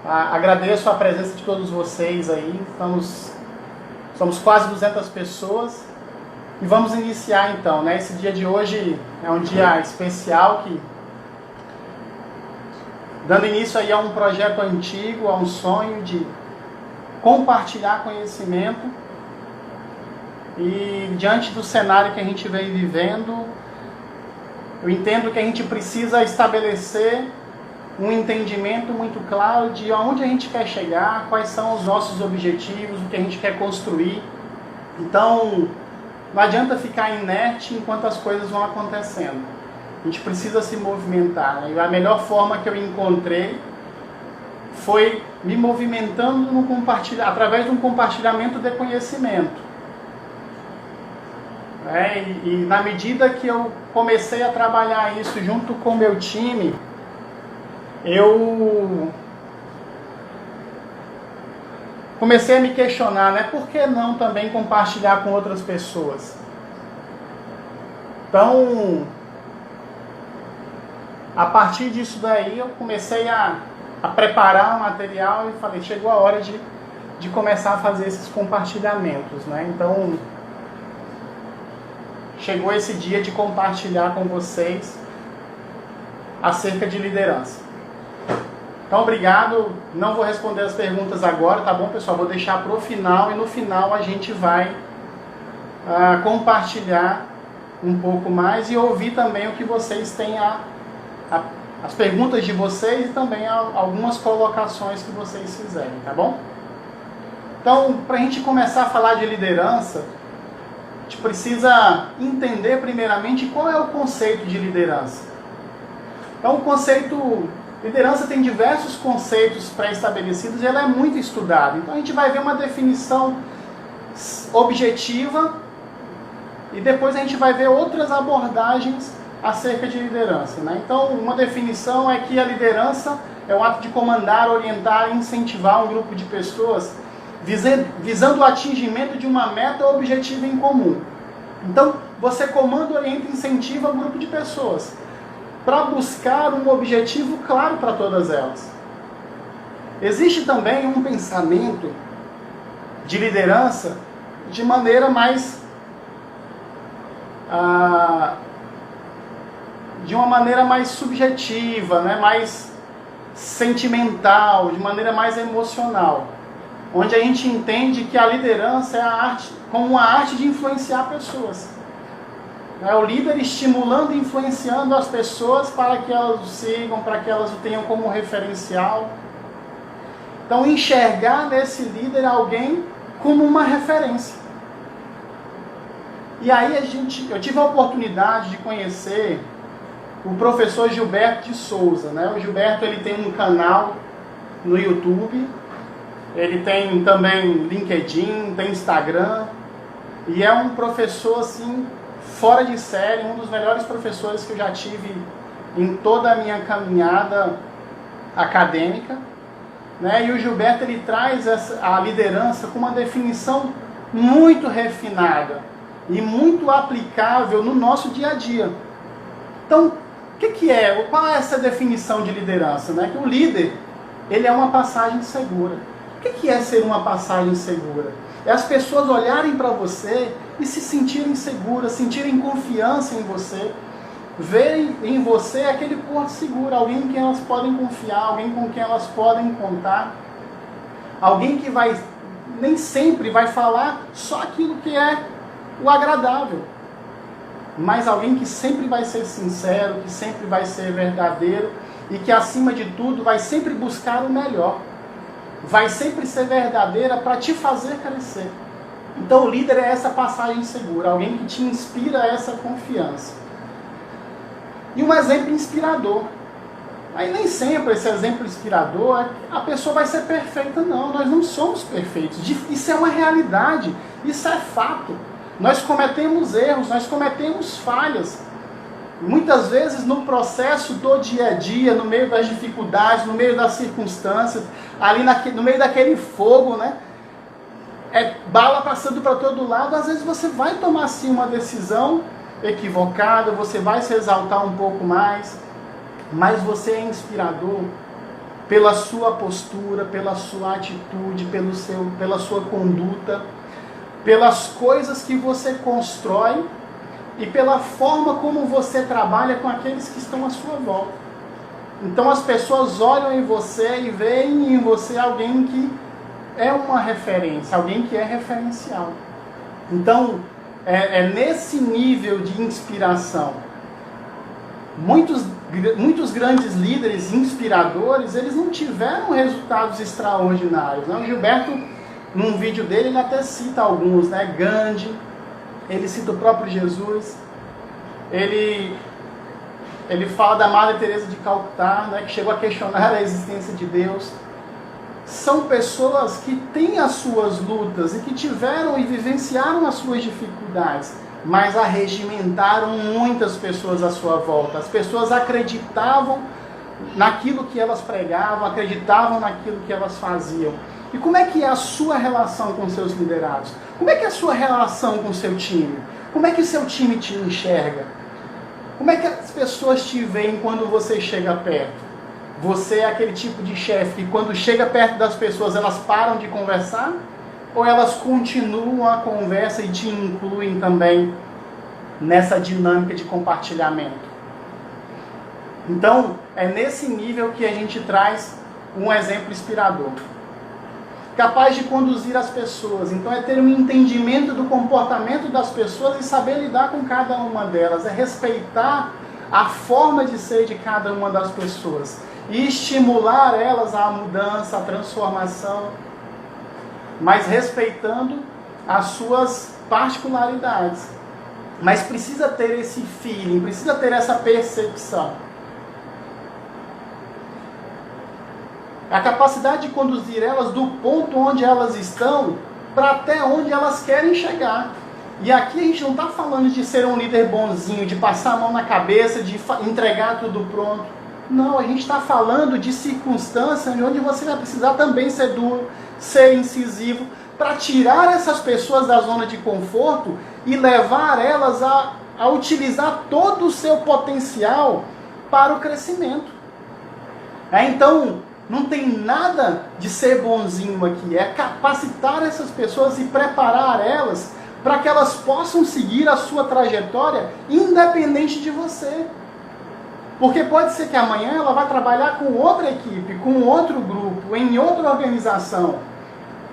Agradeço a presença de todos vocês aí. Somos quase 200 pessoas. E vamos iniciar então, né? Esse dia de hoje é um dia especial dando início aí a um projeto antigo, a um sonho de compartilhar conhecimento. E diante do cenário que a gente vem vivendo, eu entendo que a gente precisa estabelecer um entendimento muito claro de aonde a gente quer chegar, quais são os nossos objetivos, o que a gente quer construir. Então, não adianta ficar inerte enquanto as coisas vão acontecendo. A gente precisa se movimentar. E a melhor forma que eu encontrei foi me movimentando através de um compartilhamento de conhecimento. E na medida que eu comecei a trabalhar isso junto com o meu time, eu comecei a me questionar, né? Por que não também compartilhar com outras pessoas? Então, a partir disso daí, eu comecei a preparar o material e falei, chegou a hora de começar a fazer esses compartilhamentos, né? Então, chegou esse dia de compartilhar com vocês acerca de liderança. Então, obrigado. Não vou responder as perguntas agora, tá bom, pessoal? Vou deixar para o final e no final a gente vai compartilhar um pouco mais e ouvir também o que vocês têm, as perguntas de vocês e também algumas colocações que vocês fizerem, tá bom? Então, para a gente começar a falar de liderança, a gente precisa entender primeiramente qual é o conceito de liderança. Então, o conceito liderança tem diversos conceitos pré-estabelecidos e ela é muito estudada. Então, a gente vai ver uma definição objetiva e depois a gente vai ver outras abordagens acerca de liderança, né? Então, uma definição é que a liderança é o ato de comandar, orientar e incentivar um grupo de pessoas visando o atingimento de uma meta ou objetivo em comum. Então, você comanda, orienta e incentiva um grupo de pessoas para buscar um objetivo claro para todas elas. Existe também um pensamento de liderança de maneira mais subjetiva, né? Mais sentimental, de maneira mais emocional, onde a gente entende que a liderança é a arte, como uma arte de influenciar pessoas. É o líder estimulando e influenciando as pessoas para que elas o sigam, para que elas o tenham como referencial. Então, enxergar nesse líder alguém como uma referência. E aí eu tive a oportunidade de conhecer o professor Gilberto de Souza, né? O Gilberto, ele tem um canal no YouTube, ele tem também LinkedIn, tem Instagram, e é um professor assim fora de série, um dos melhores professores que eu já tive em toda a minha caminhada acadêmica, né? E o Gilberto, ele traz a liderança com uma definição muito refinada e muito aplicável no nosso dia a dia. Então, qual é essa definição de liderança, né? Que o líder, ele é uma passagem segura. O que é ser uma passagem segura? É as pessoas olharem para você e se sentirem seguras, sentirem confiança em você, verem em você aquele porto seguro, alguém em quem elas podem confiar, alguém com quem elas podem contar, alguém que nem sempre vai falar só aquilo que é o agradável, mas alguém que sempre vai ser sincero, que sempre vai ser verdadeiro e que, acima de tudo, vai sempre buscar o melhor. Vai sempre ser verdadeira para te fazer crescer. Então, o líder é essa passagem segura, alguém que te inspira essa confiança. E um exemplo inspirador. Aí nem sempre esse exemplo inspirador, a pessoa vai ser perfeita. Não, nós não somos perfeitos. Isso é uma realidade, isso é fato. Nós cometemos erros, nós cometemos falhas. Muitas vezes no processo do dia a dia, no meio das dificuldades, no meio das circunstâncias, ali no meio daquele fogo, né? Bala passando para todo lado, às vezes você vai tomar sim uma decisão equivocada, você vai se exaltar um pouco mais, mas você é inspirador, pela sua postura, pela sua atitude, pela sua conduta, pelas coisas que você constrói e pela forma como você trabalha com aqueles que estão à sua volta. Então as pessoas olham em você e veem em você alguém que é uma referência, alguém que é referencial. Então, é nesse nível de inspiração. Muitos grandes líderes inspiradores, eles não tiveram resultados extraordinários, né? O Gilberto, num vídeo dele, ele até cita alguns, né? Gandhi, ele cita o próprio Jesus, ele fala da Madre Teresa de Calcutá, né? Que chegou a questionar a existência de Deus. São pessoas que têm as suas lutas e que tiveram e vivenciaram as suas dificuldades, mas arregimentaram muitas pessoas à sua volta. As pessoas acreditavam naquilo que elas pregavam, acreditavam naquilo que elas faziam. E como é que é a sua relação com seus liderados? Como é que é a sua relação com o seu time? Como é que o seu time te enxerga? Como é que as pessoas te veem quando você chega perto? Você é aquele tipo de chefe que quando chega perto das pessoas elas param de conversar? Ou elas continuam a conversa e te incluem também nessa dinâmica de compartilhamento? Então, é nesse nível que a gente traz um exemplo inspirador. Capaz de conduzir as pessoas. Então, é ter um entendimento do comportamento das pessoas e saber lidar com cada uma delas. É respeitar a forma de ser de cada uma das pessoas. E estimular elas à mudança, à transformação, mas respeitando as suas particularidades. Mas precisa ter esse feeling, precisa ter essa percepção. A capacidade de conduzir elas do ponto onde elas estão para até onde elas querem chegar. E aqui a gente não está falando de ser um líder bonzinho, de passar a mão na cabeça, de entregar tudo pronto. Não, a gente está falando de circunstâncias onde você vai precisar também ser duro, ser incisivo, para tirar essas pessoas da zona de conforto e levar elas a utilizar todo o seu potencial para o crescimento. Então, não tem nada de ser bonzinho aqui, é capacitar essas pessoas e preparar elas para que elas possam seguir a sua trajetória independente de você. Porque pode ser que amanhã ela vai trabalhar com outra equipe, com outro grupo, em outra organização.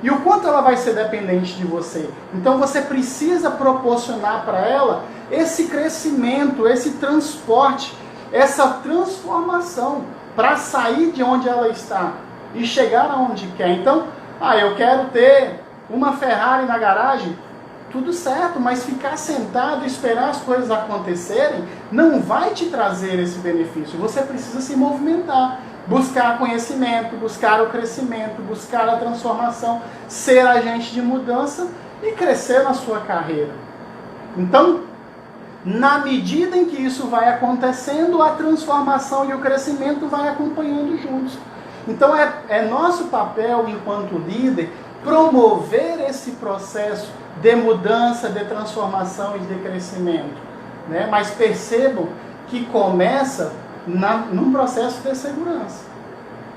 E o quanto ela vai ser dependente de você. Então você precisa proporcionar para ela esse crescimento, esse transporte, essa transformação para sair de onde ela está e chegar aonde quer. Então, eu quero ter uma Ferrari na garagem. Tudo certo, mas ficar sentado e esperar as coisas acontecerem não vai te trazer esse benefício. Você precisa se movimentar, buscar conhecimento, buscar o crescimento, buscar a transformação, ser agente de mudança e crescer na sua carreira. Então, na medida em que isso vai acontecendo, a transformação e o crescimento vai acompanhando juntos. Então, é nosso papel enquanto líder promover esse processo de mudança, de transformação e de crescimento, né? Mas percebam que começa num processo de segurança,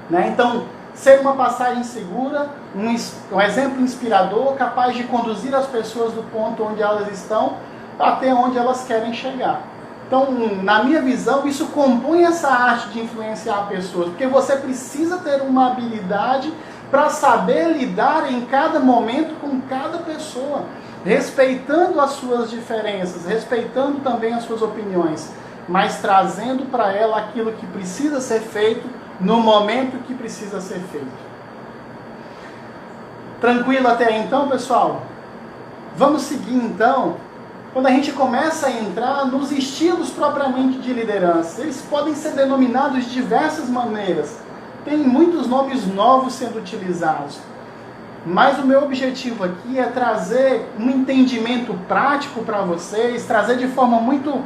né? Então, ser uma passagem segura, um exemplo inspirador, capaz de conduzir as pessoas do ponto onde elas estão até onde elas querem chegar. Então, na minha visão, isso compõe essa arte de influenciar pessoas, porque você precisa ter uma habilidade para saber lidar em cada momento com cada pessoa, respeitando as suas diferenças, respeitando também as suas opiniões, mas trazendo para ela aquilo que precisa ser feito no momento que precisa ser feito. Tranquilo até aí então, pessoal? Vamos seguir então, quando a gente começa a entrar nos estilos propriamente de liderança. Eles podem ser denominados de diversas maneiras. Tem muitos nomes novos sendo utilizados. Mas o meu objetivo aqui é trazer um entendimento prático para vocês, trazer de forma muito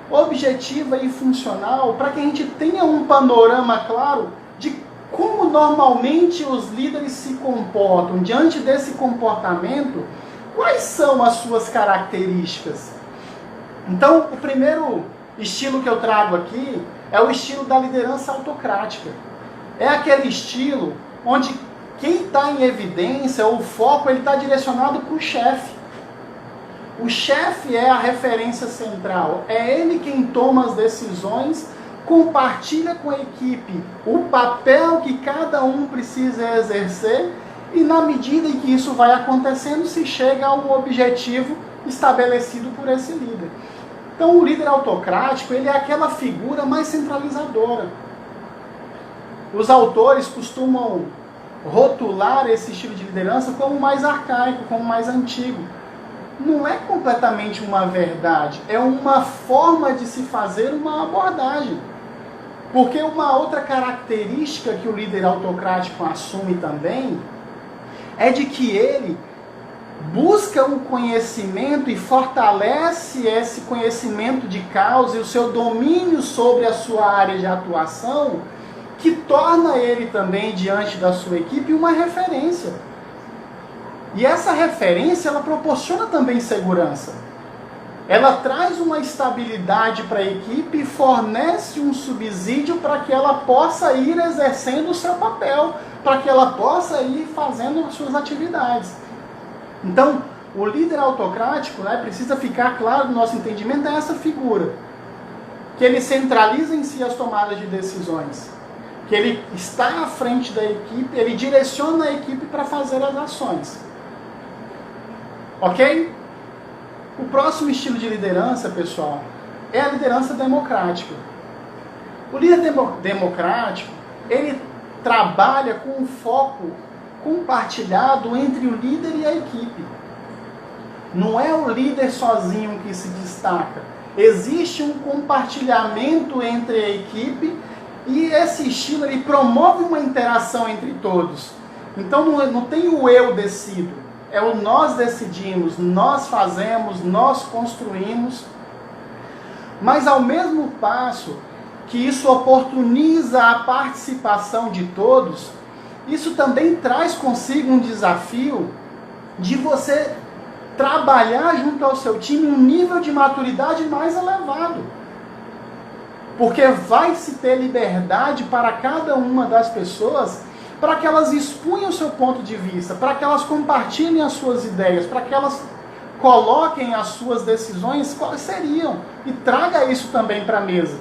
objetiva e funcional, para que a gente tenha um panorama claro de como normalmente os líderes se comportam. Diante desse comportamento, quais são as suas características? Então, o primeiro estilo que eu trago aqui é o estilo da liderança autocrática. É aquele estilo onde quem está em evidência, o foco, ele está direcionado para o chefe. O chefe é a referência central, é ele quem toma as decisões, compartilha com a equipe o papel que cada um precisa exercer e na medida em que isso vai acontecendo, se chega ao objetivo estabelecido por esse líder. Então o líder autocrático, ele é aquela figura mais centralizadora. Os autores costumam rotular esse estilo de liderança como mais arcaico, como mais antigo. Não é completamente uma verdade, é uma forma de se fazer uma abordagem. Porque uma outra característica que o líder autocrático assume também é de que ele busca um conhecimento e fortalece esse conhecimento de causa e o seu domínio sobre a sua área de atuação, que torna ele também, diante da sua equipe, uma referência. E essa referência, ela proporciona também segurança. Ela traz uma estabilidade para a equipe e fornece um subsídio para que ela possa ir exercendo o seu papel, para que ela possa ir fazendo as suas atividades. Então, o líder autocrático, precisa ficar claro no nosso entendimento, é essa figura. Que ele centraliza em si as tomadas de decisões. Que ele está à frente da equipe, ele direciona a equipe para fazer as ações. Ok? O próximo estilo de liderança, pessoal, é a liderança democrática. O líder democrático, ele trabalha com um foco compartilhado entre o líder e a equipe. Não é o líder sozinho que se destaca. Existe um compartilhamento entre a equipe e esse estilo ele promove uma interação entre todos. Então não tem o eu decido. É o nós decidimos, nós fazemos, nós construímos. Mas ao mesmo passo que isso oportuniza a participação de todos, isso também traz consigo um desafio de você trabalhar junto ao seu time um nível de maturidade mais elevado. Porque vai se ter liberdade para cada uma das pessoas para que elas expunham o seu ponto de vista, para que elas compartilhem as suas ideias, para que elas coloquem as suas decisões, quais seriam, e traga isso também para a mesa.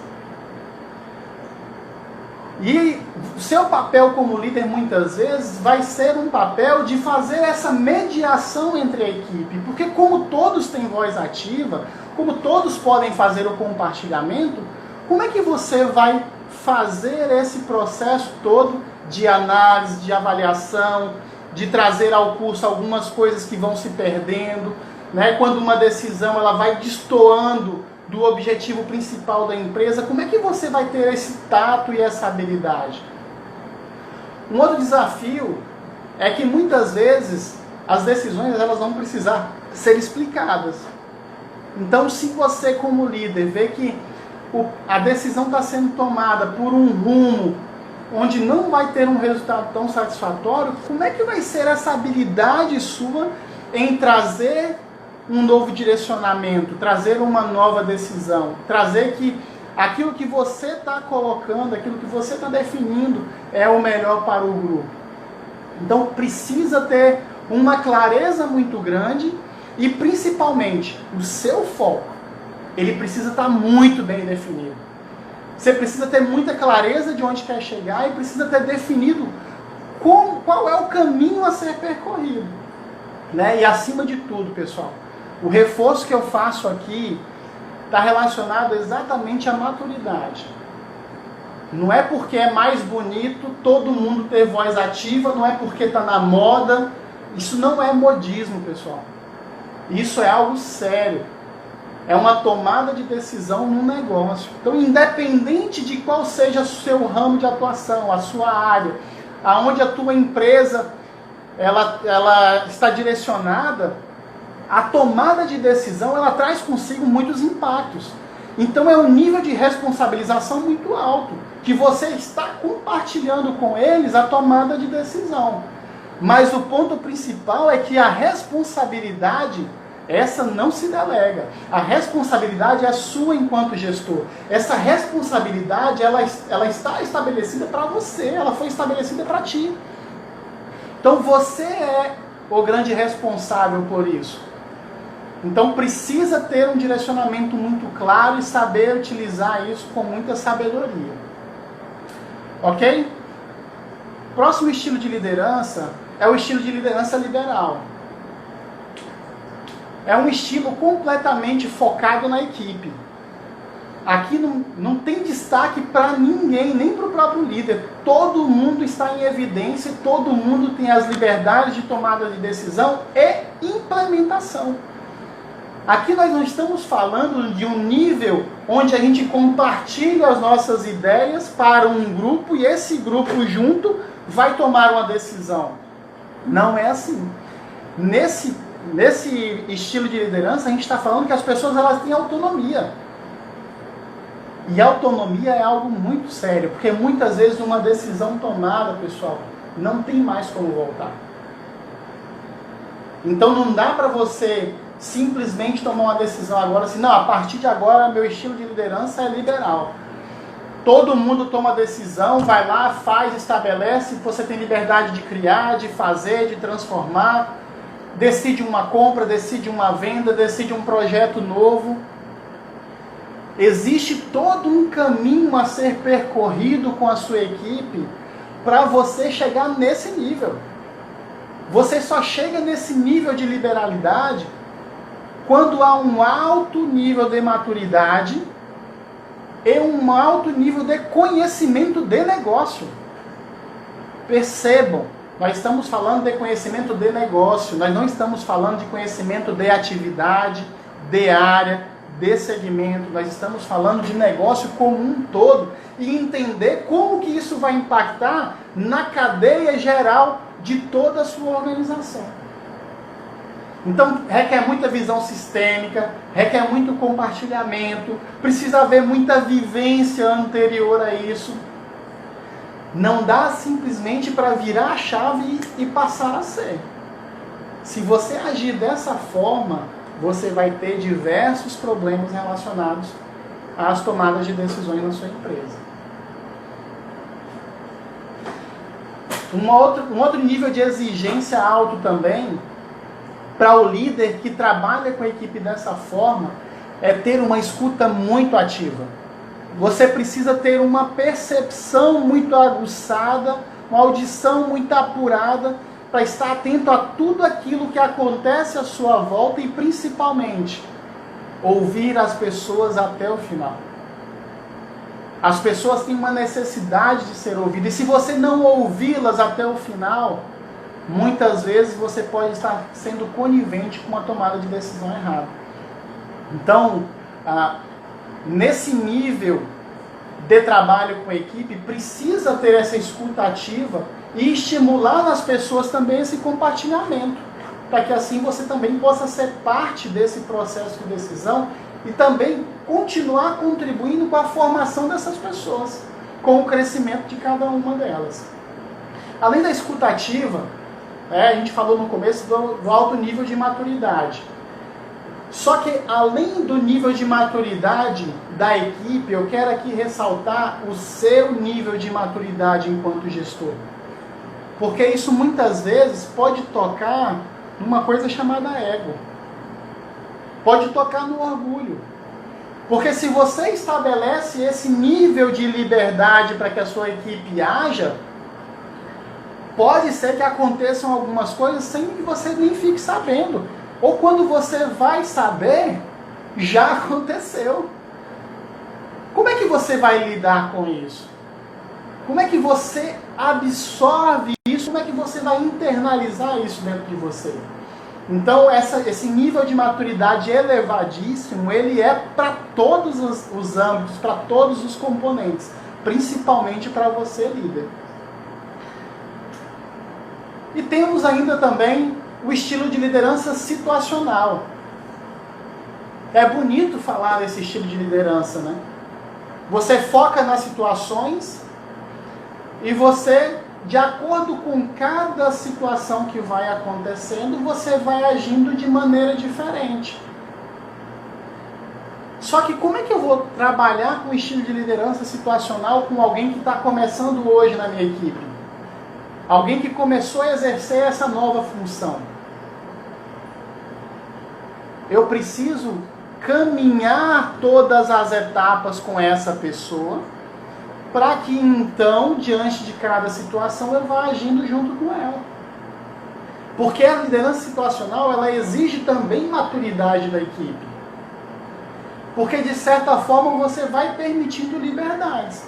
E o seu papel como líder, muitas vezes, vai ser um papel de fazer essa mediação entre a equipe, porque como todos têm voz ativa, como todos podem fazer o compartilhamento, como é que você vai fazer esse processo todo de análise, de avaliação, de trazer ao curso algumas coisas que vão se perdendo, quando uma decisão ela vai destoando do objetivo principal da empresa, como é que você vai ter esse tato e essa habilidade? Um outro desafio é que muitas vezes as decisões elas vão precisar ser explicadas. Então, se você como líder vê que a decisão está sendo tomada por um rumo onde não vai ter um resultado tão satisfatório, como é que vai ser essa habilidade sua em trazer um novo direcionamento, trazer uma nova decisão, trazer que aquilo que você está colocando, aquilo que você está definindo é o melhor para o grupo. Então precisa ter uma clareza muito grande e principalmente o seu foco, ele precisa estar muito bem definido. Você precisa ter muita clareza de onde quer chegar e precisa ter definido qual é o caminho a ser percorrido. E acima de tudo, pessoal, o reforço que eu faço aqui está relacionado exatamente à maturidade. Não é porque é mais bonito todo mundo ter voz ativa, não é porque está na moda. Isso não é modismo, pessoal. Isso é algo sério. É uma tomada de decisão num negócio. Então, independente de qual seja o seu ramo de atuação, a sua área, aonde a tua empresa ela está direcionada, a tomada de decisão ela traz consigo muitos impactos. Então, é um nível de responsabilização muito alto, que você está compartilhando com eles a tomada de decisão. Mas o ponto principal é que a responsabilidade Essa não se delega. A responsabilidade é sua enquanto gestor. Essa responsabilidade, ela está estabelecida para você, ela foi estabelecida para ti. Então você é o grande responsável por isso. Então precisa ter um direcionamento muito claro e saber utilizar isso com muita sabedoria. Ok? Próximo estilo de liderança é o estilo de liderança liberal. É um estilo completamente focado na equipe. Aqui não tem destaque para ninguém, nem para o próprio líder. Todo mundo está em evidência, todo mundo tem as liberdades de tomada de decisão e implementação. Aqui nós não estamos falando de um nível onde a gente compartilha as nossas ideias para um grupo e esse grupo junto vai tomar uma decisão. Não é assim. Nesse estilo de liderança, a gente está falando que as pessoas elas têm autonomia. E autonomia é algo muito sério, porque muitas vezes uma decisão tomada, pessoal, não tem mais como voltar. Então não dá para você simplesmente tomar uma decisão agora assim, não, a partir de agora meu estilo de liderança é liberal. Todo mundo toma decisão, vai lá, faz, estabelece, você tem liberdade de criar, de fazer, de transformar, decide uma compra, decide uma venda, decide um projeto novo. Existe todo um caminho a ser percorrido com a sua equipe para você chegar nesse nível. Você só chega nesse nível de liberalidade quando há um alto nível de maturidade e um alto nível de conhecimento de negócio. Percebam, nós estamos falando de conhecimento de negócio, nós não estamos falando de conhecimento de atividade, de área, de segmento, nós estamos falando de negócio como um todo e entender como que isso vai impactar na cadeia geral de toda a sua organização. Então, requer muita visão sistêmica, requer muito compartilhamento, precisa haver muita vivência anterior a isso. Não dá simplesmente para virar a chave e passar a ser. Se você agir dessa forma, você vai ter diversos problemas relacionados às tomadas de decisões na sua empresa. Um outro nível de exigência alto também, para o líder que trabalha com a equipe dessa forma, é ter uma escuta muito ativa. Você precisa ter uma percepção muito aguçada, uma audição muito apurada, para estar atento a tudo aquilo que acontece à sua volta e, principalmente, ouvir as pessoas até o final. As pessoas têm uma necessidade de ser ouvidas. E se você não ouvi-las até o final, muitas vezes você pode estar sendo conivente com uma tomada de decisão errada. Então, nesse nível de trabalho com a equipe, precisa ter essa escuta ativa e estimular nas pessoas também esse compartilhamento, para que assim você também possa ser parte desse processo de decisão e também continuar contribuindo com a formação dessas pessoas, com o crescimento de cada uma delas. Além da escuta ativa, a gente falou no começo do alto nível de maturidade. Só que além do nível de maturidade da equipe, eu quero aqui ressaltar o seu nível de maturidade enquanto gestor. Porque isso muitas vezes pode tocar numa coisa chamada ego. Pode tocar no orgulho. Porque se você estabelece esse nível de liberdade para que a sua equipe haja, pode ser que aconteçam algumas coisas sem que você nem fique sabendo. Ou quando você vai saber, já aconteceu. Como é que você vai lidar com isso? Como é que você absorve isso? Como é que você vai internalizar isso dentro de você? Então, esse nível de maturidade elevadíssimo, ele é para todos os âmbitos, para todos os componentes, principalmente para você, líder. E temos ainda também o estilo de liderança situacional. É bonito falar desse estilo de liderança, né? Você foca nas situações e você de acordo com cada situação que vai acontecendo, você vai agindo de maneira diferente. Só que como é que eu vou trabalhar com o estilo de liderança situacional com alguém que está começando hoje na minha equipe? Alguém que começou a exercer essa nova função. Eu preciso caminhar todas as etapas com essa pessoa, para que então, diante de cada situação, eu vá agindo junto com ela. Porque a liderança situacional, ela exige também maturidade da equipe. Porque, de certa forma, você vai permitindo liberdades.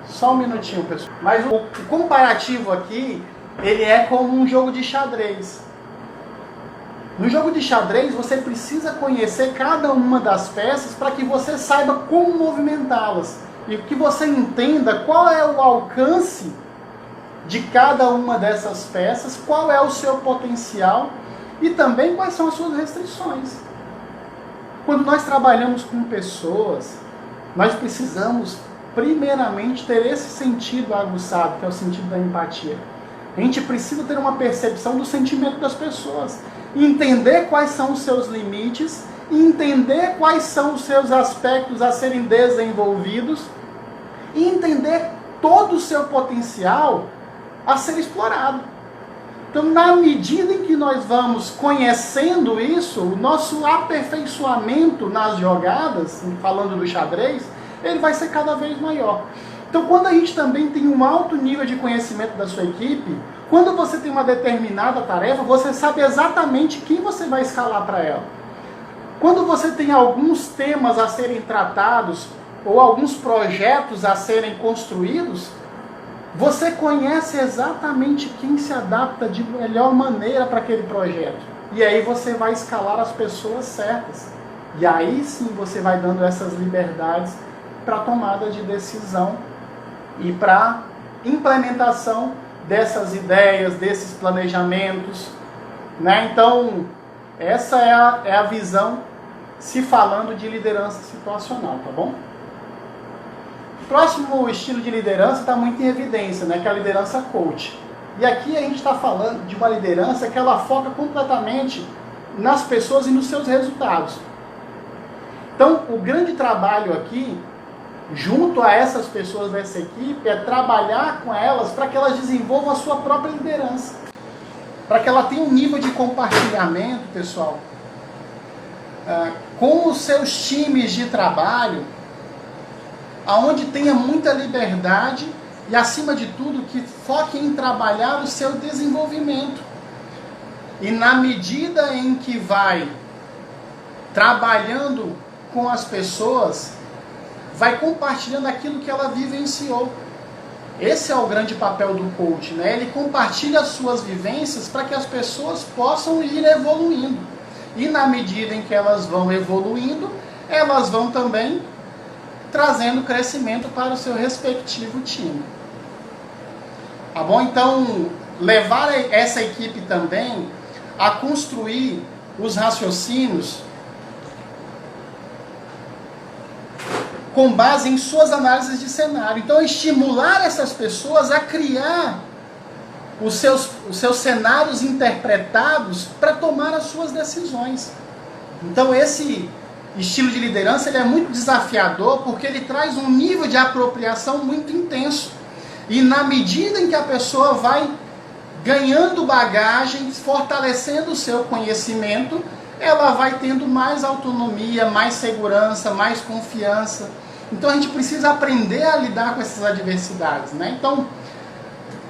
Só um minutinho, pessoal. Mas o comparativo aqui, ele é como um jogo de xadrez. No jogo de xadrez, você precisa conhecer cada uma das peças para que você saiba como movimentá-las. E que você entenda qual é o alcance de cada uma dessas peças, qual é o seu potencial e também quais são as suas restrições. Quando nós trabalhamos com pessoas, nós precisamos primeiramente ter esse sentido aguçado, que é o sentido da empatia. A gente precisa ter uma percepção do sentimento das pessoas, entender quais são os seus limites, entender quais são os seus aspectos a serem desenvolvidos e entender todo o seu potencial a ser explorado. Então, na medida em que nós vamos conhecendo isso, o nosso aperfeiçoamento nas jogadas, falando do xadrez, ele vai ser cada vez maior. Então, quando a gente também tem um alto nível de conhecimento da sua equipe, quando você tem uma determinada tarefa, você sabe exatamente quem você vai escalar para ela. Quando você tem alguns temas a serem tratados, ou alguns projetos a serem construídos, você conhece exatamente quem se adapta de melhor maneira para aquele projeto. E aí você vai escalar as pessoas certas. E aí sim você vai dando essas liberdades para tomada de decisão e para implementação dessas ideias, desses planejamentos. Né? Então, essa é a visão se falando de liderança situacional, tá bom? O próximo estilo de liderança está muito em evidência, né? Que é a liderança coach. E aqui a gente está falando de uma liderança que ela foca completamente nas pessoas e nos seus resultados. Então, o grande trabalho aqui, junto a essas pessoas dessa equipe, é trabalhar com elas para que elas desenvolvam a sua própria liderança. Para que ela tenha um nível de compartilhamento, pessoal, com os seus times de trabalho, aonde tenha muita liberdade e, acima de tudo, que foque em trabalhar o seu desenvolvimento. E na medida em que vai trabalhando com as pessoas, vai compartilhando aquilo que ela vivenciou. Esse é o grande papel do coach, né? Ele compartilha as suas vivências para que as pessoas possam ir evoluindo. E na medida em que elas vão evoluindo, elas vão também trazendo crescimento para o seu respectivo time. Tá bom? Então, levar essa equipe também a construir os raciocínios com base em suas análises de cenário. Então, estimular essas pessoas a criar os seus cenários interpretados para tomar as suas decisões. Então, esse estilo de liderança ele é muito desafiador porque ele traz um nível de apropriação muito intenso. E na medida em que a pessoa vai ganhando bagagem, fortalecendo o seu conhecimento, ela vai tendo mais autonomia, mais segurança, mais confiança. Então a gente precisa aprender a lidar com essas adversidades, né? Então,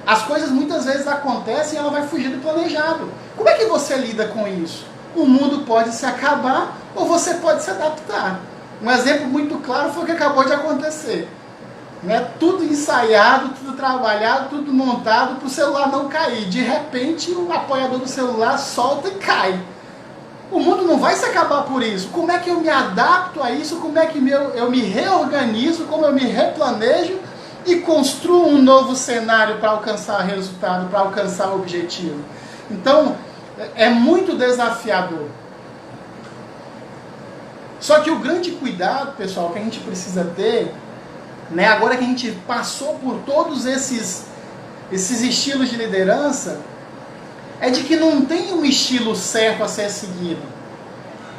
as coisas muitas vezes acontecem e ela vai fugir do planejado. Como é que você lida com isso? O mundo pode se acabar ou você pode se adaptar. Um exemplo muito claro foi o que acabou de acontecer. Né? Tudo ensaiado, tudo trabalhado, tudo montado para o celular não cair. De repente, o apoiador do celular solta e cai. O mundo não vai se acabar por isso. Como é que eu me adapto a isso? Como é que eu me reorganizo? Como eu me replanejo e construo um novo cenário para alcançar resultado, para alcançar o objetivo? Então, é muito desafiador. Só que o grande cuidado, pessoal, que a gente precisa ter, né, agora que a gente passou por todos esses esses estilos de liderança, é de que não tem um estilo certo a ser seguido,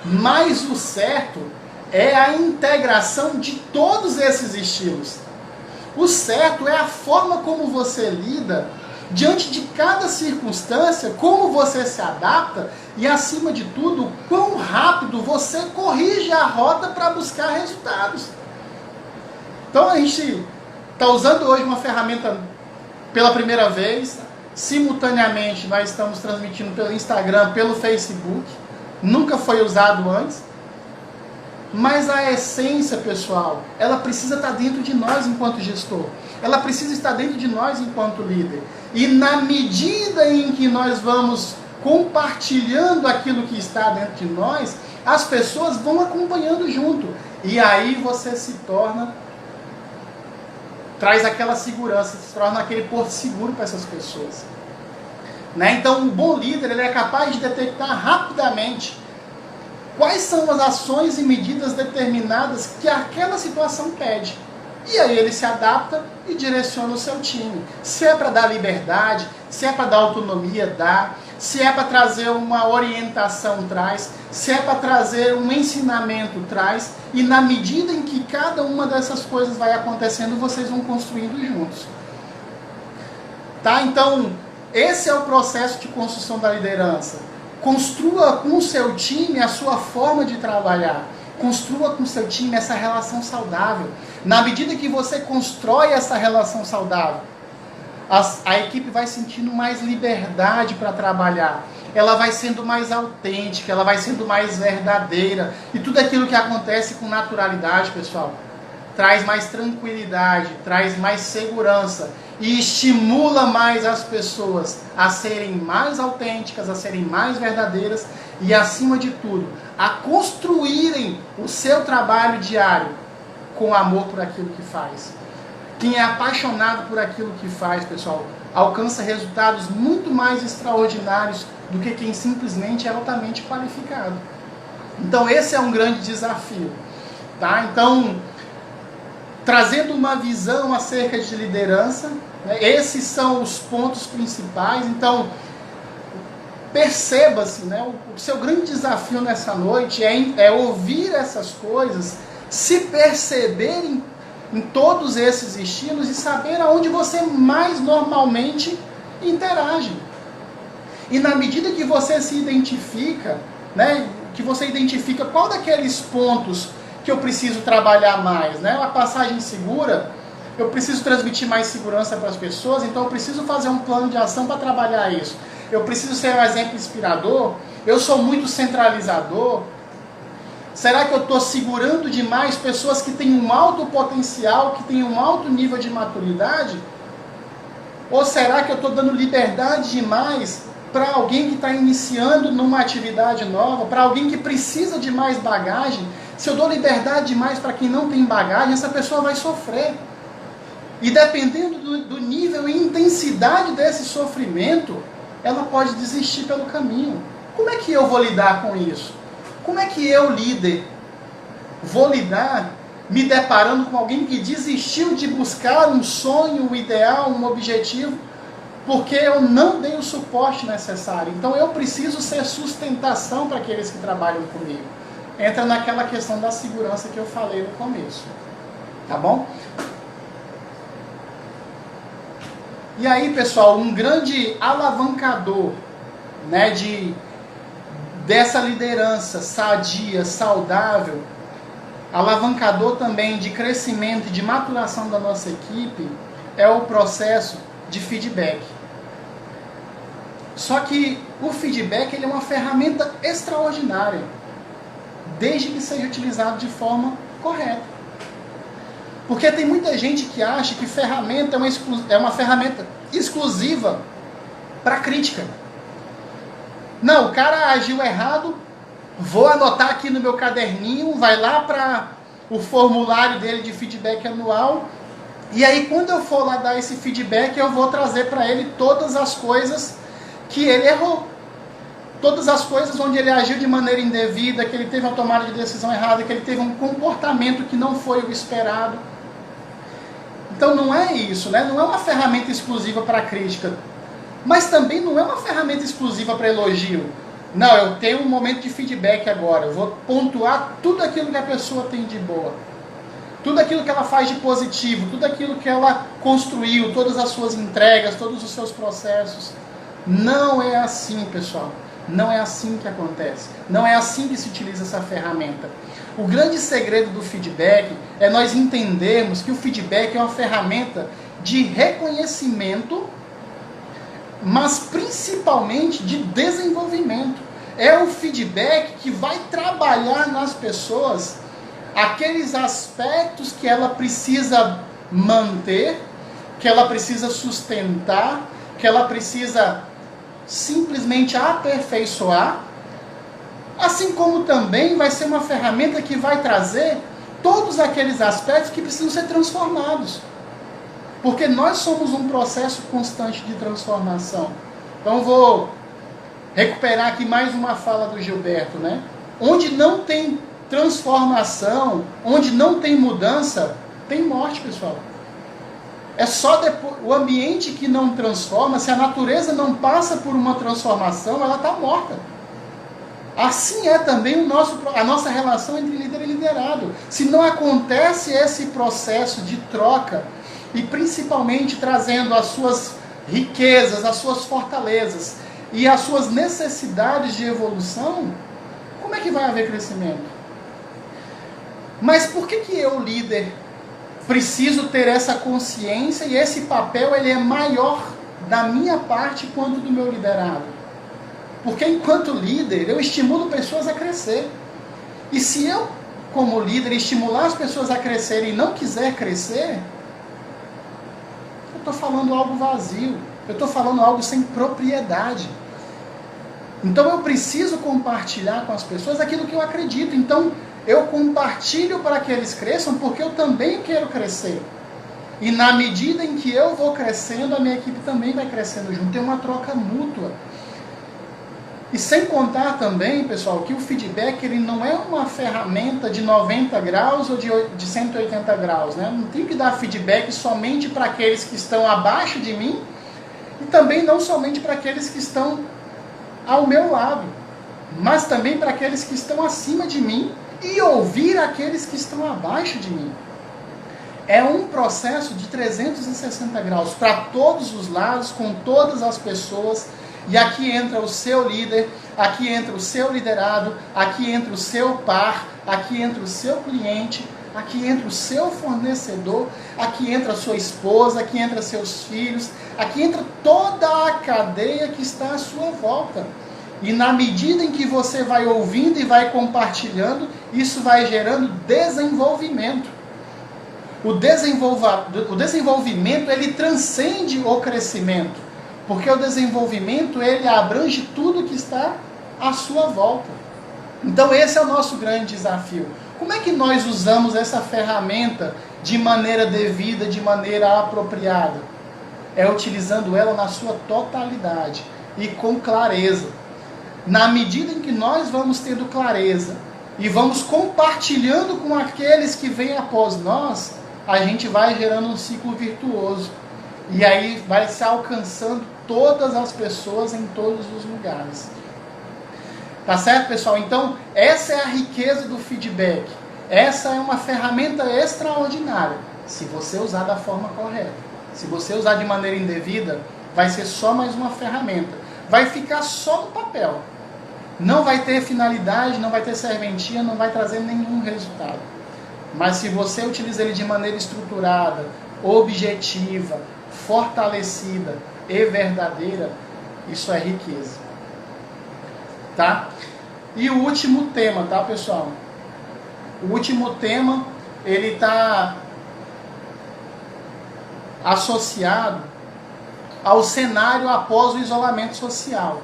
mas o certo é a integração de todos esses estilos. O certo é a forma como você lida diante de cada circunstância, como você se adapta e, acima de tudo, quão rápido você corrige a rota para buscar resultados. Então a gente está usando hoje uma ferramenta pela primeira vez. Simultaneamente nós estamos transmitindo pelo Instagram, pelo Facebook. Nunca foi usado antes. Mas a essência, pessoal, ela precisa estar dentro de nós enquanto gestor. Ela precisa estar dentro de nós enquanto líder. E na medida em que nós vamos compartilhando aquilo que está dentro de nós, as pessoas vão acompanhando junto. E aí você se torna, traz aquela segurança, se torna aquele porto seguro para essas pessoas. Né? Então, um bom líder, ele é capaz de detectar rapidamente quais são as ações e medidas determinadas que aquela situação pede. E aí ele se adapta e direciona o seu time. Se é para dar liberdade, se é para dar autonomia, dá. Se é para trazer uma orientação, traz. Se é para trazer um ensinamento, traz. E na medida em que cada uma dessas coisas vai acontecendo, vocês vão construindo juntos. Tá? Então, esse é o processo de construção da liderança. Construa com o seu time a sua forma de trabalhar. Construa com o seu time essa relação saudável. Na medida que você constrói essa relação saudável, a equipe vai sentindo mais liberdade para trabalhar. Ela vai sendo mais autêntica, ela vai sendo mais verdadeira. E tudo aquilo que acontece com naturalidade, pessoal, traz mais tranquilidade, traz mais segurança e estimula mais as pessoas a serem mais autênticas, a serem mais verdadeiras e, acima de tudo, a construírem o seu trabalho diário com amor por aquilo que faz. Quem é apaixonado por aquilo que faz, pessoal, alcança resultados muito mais extraordinários do que quem simplesmente é altamente qualificado. Então esse é um grande desafio. Tá? Então, trazendo uma visão acerca de liderança, né, esses são os pontos principais. Então, perceba-se, né, o seu grande desafio nessa noite é ouvir essas coisas, se perceber em todos esses estilos e saber aonde você mais normalmente interage. E na medida que você se identifica, né, que você identifica qual daqueles pontos que eu preciso trabalhar mais, né? A passagem segura, eu preciso transmitir mais segurança para as pessoas, então eu preciso fazer um plano de ação para trabalhar isso. Eu preciso ser um exemplo inspirador, eu sou muito centralizador. Será que eu estou segurando demais pessoas que têm um alto potencial, que têm um alto nível de maturidade? Ou será que eu estou dando liberdade demais para alguém que está iniciando numa atividade nova, para alguém que precisa de mais bagagem? Se eu dou liberdade demais para quem não tem bagagem, essa pessoa vai sofrer. E dependendo do nível e intensidade desse sofrimento, ela pode desistir pelo caminho. Como é que eu vou lidar com isso? Como é que eu, líder, vou lidar me deparando com alguém que desistiu de buscar um sonho, um ideal, um objetivo, porque eu não dei o suporte necessário? Então eu preciso ser sustentação para aqueles que trabalham comigo. Entra naquela questão da segurança que eu falei no começo. Tá bom? E aí, pessoal, um grande alavancador, né, dessa liderança sadia, saudável, alavancador também de crescimento e de maturação da nossa equipe, é o processo de feedback. Só que o feedback, ele é uma ferramenta extraordinária, desde que seja utilizado de forma correta. Porque tem muita gente que acha que ferramenta é uma ferramenta exclusiva para crítica. Não, o cara agiu errado, vou anotar aqui no meu caderninho, vai lá para o formulário dele de feedback anual, e aí quando eu for lá dar esse feedback, eu vou trazer para ele todas as coisas que ele errou. Todas as coisas onde ele agiu de maneira indevida, que ele teve uma tomada de decisão errada, que ele teve um comportamento que não foi o esperado. Então não é isso, né? Não é uma ferramenta exclusiva para crítica, mas também não é uma ferramenta exclusiva para elogio. Não, eu tenho um momento de feedback agora, eu vou pontuar tudo aquilo que a pessoa tem de boa, tudo aquilo que ela faz de positivo, tudo aquilo que ela construiu, todas as suas entregas, todos os seus processos. Não é assim, pessoal. Não é assim que acontece. Não é assim que se utiliza essa ferramenta. O grande segredo do feedback é nós entendermos que o feedback é uma ferramenta de reconhecimento, mas principalmente de desenvolvimento. É o feedback que vai trabalhar nas pessoas aqueles aspectos que ela precisa manter, que ela precisa sustentar, que ela precisa simplesmente aperfeiçoar, assim como também vai ser uma ferramenta que vai trazer todos aqueles aspectos que precisam ser transformados. Porque nós somos um processo constante de transformação. Então vou recuperar aqui mais uma fala do Gilberto, né? Onde não tem transformação, onde não tem mudança, tem morte, pessoal. É só depois, o ambiente que não transforma, se a natureza não passa por uma transformação, ela está morta. Assim é também a nossa relação entre líder e liderado. Se não acontece esse processo de troca, e principalmente trazendo as suas riquezas, as suas fortalezas e as suas necessidades de evolução, como é que vai haver crescimento? Mas por que eu, líder, preciso ter essa consciência e esse papel ele é maior da minha parte quanto do meu liderado? Porque enquanto líder, eu estimulo pessoas a crescer. E se eu, como líder, estimular as pessoas a crescerem e não quiser crescer, eu estou falando algo vazio. Eu estou falando algo sem propriedade. Então eu preciso compartilhar com as pessoas aquilo que eu acredito. Então eu compartilho para que eles cresçam porque eu também quero crescer. E na medida em que eu vou crescendo, a minha equipe também vai crescendo junto. Tem uma troca mútua. E sem contar também, pessoal, que o feedback ele não é uma ferramenta de 90 graus ou de 180 graus. Né? Não tenho que dar feedback somente para aqueles que estão abaixo de mim e também não somente para aqueles que estão ao meu lado, mas também para aqueles que estão acima de mim e ouvir aqueles que estão abaixo de mim. É um processo de 360 graus para todos os lados, com todas as pessoas. E aqui entra o seu líder, aqui entra o seu liderado, aqui entra o seu par, aqui entra o seu cliente, aqui entra o seu fornecedor, aqui entra a sua esposa, aqui entra seus filhos, aqui entra toda a cadeia que está à sua volta. E na medida em que você vai ouvindo e vai compartilhando, isso vai gerando desenvolvimento. O desenvolvimento ele transcende o crescimento. Porque o desenvolvimento, ele abrange tudo que está à sua volta. Então esse é o nosso grande desafio. Como é que nós usamos essa ferramenta de maneira devida, de maneira apropriada? É utilizando ela na sua totalidade e com clareza. Na medida em que nós vamos tendo clareza e vamos compartilhando com aqueles que vêm após nós, a gente vai gerando um ciclo virtuoso. E aí vai se alcançando todas as pessoas em todos os lugares. Tá certo, pessoal? Então, essa é a riqueza do feedback. Essa é uma ferramenta extraordinária, se você usar da forma correta. Se você usar de maneira indevida, vai ser só mais uma ferramenta. Vai ficar só no papel. Não vai ter finalidade, não vai ter serventia, não vai trazer nenhum resultado. Mas se você utiliza ele de maneira estruturada, objetiva, fortalecida e verdadeira, isso é riqueza. Tá? E o último tema, tá, pessoal? O último tema, ele está associado ao cenário após o isolamento social.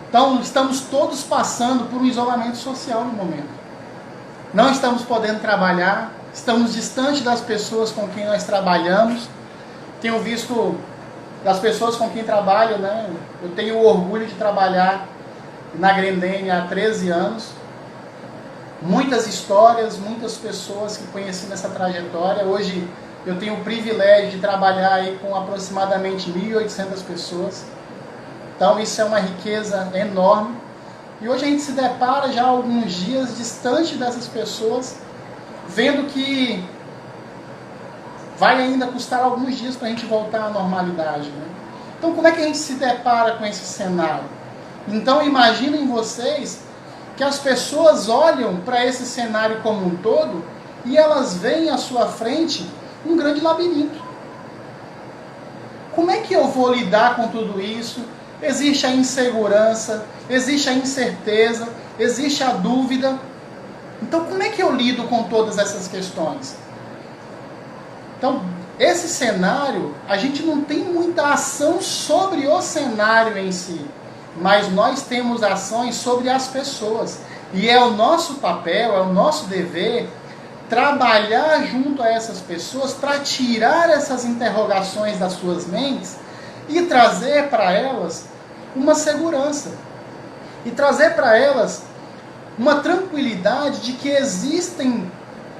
Então, estamos todos passando por um isolamento social no momento. Não estamos podendo trabalhar, estamos distantes das pessoas com quem nós trabalhamos. Tenho visto das pessoas com quem trabalho, né? Eu tenho o orgulho de trabalhar na Grendene há 13 anos. Muitas histórias, muitas pessoas que conheci nessa trajetória. Hoje Eu tenho o privilégio de trabalhar aí com aproximadamente 1.800 pessoas. Então isso é uma riqueza enorme. E hoje a gente se depara já alguns dias distante dessas pessoas, vendo que vai ainda custar alguns dias para a gente voltar à normalidade, né? Então como é que a gente se depara com esse cenário? Então imaginem vocês que as pessoas olham para esse cenário como um todo e elas veem à sua frente um grande labirinto. Como é que eu vou lidar com tudo isso? Existe a insegurança, existe a incerteza, existe a dúvida. Então como é que eu lido com todas essas questões? Então, esse cenário, a gente não tem muita ação sobre o cenário em si, mas nós temos ações sobre as pessoas. E é o nosso papel, é o nosso dever trabalhar junto a essas pessoas para tirar essas interrogações das suas mentes e trazer para elas uma segurança. E trazer para elas uma tranquilidade de que existem